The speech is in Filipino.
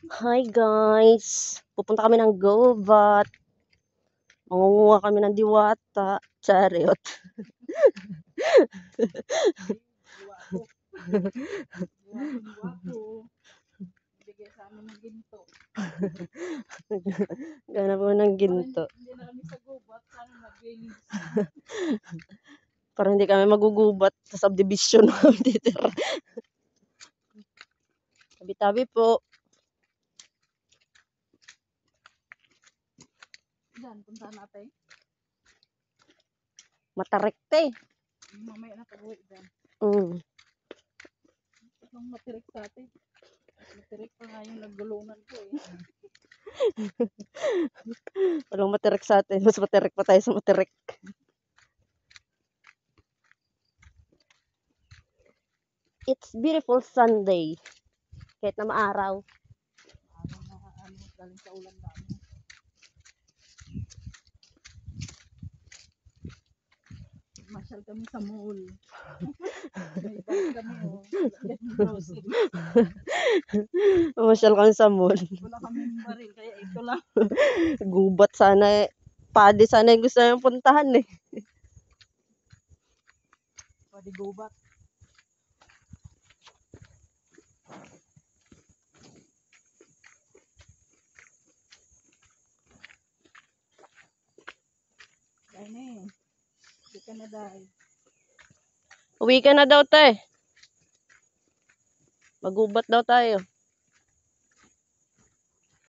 Hi guys! Pupunta kami ng Gubat. Mangunguha kami ng diwata. Chariot. Bigay sa amin ng ginto. Ganap mo ng ginto. Hindi na kami sa gubat. Sana mag-games. Para hindi kami magugubat sa subdivision na kami titira. Tabi-tabi po. Diyan, punta natin. Matarekte. Mamaya na pag-uwi dyan. Nung matirik sa atin. Matirik pa nga yung naggulungan ko eh. Walang matirik sa atin. Mas matirik pa tayo sa matirik. It's beautiful Sunday. Kahit na maaraw. Araw na galing sa ulan namin. Masyal kami sa mall. May balik kami oh. Grocery. Masyal kami sa mall. Wala kaming baril kaya ito lang. Gubat sana eh. Padi sana yung gusto namin puntahan eh. Pwede gubat. Dahil na eh. Hindi ka na dahil. Uwi ka na daw, te. Magubat daw tayo.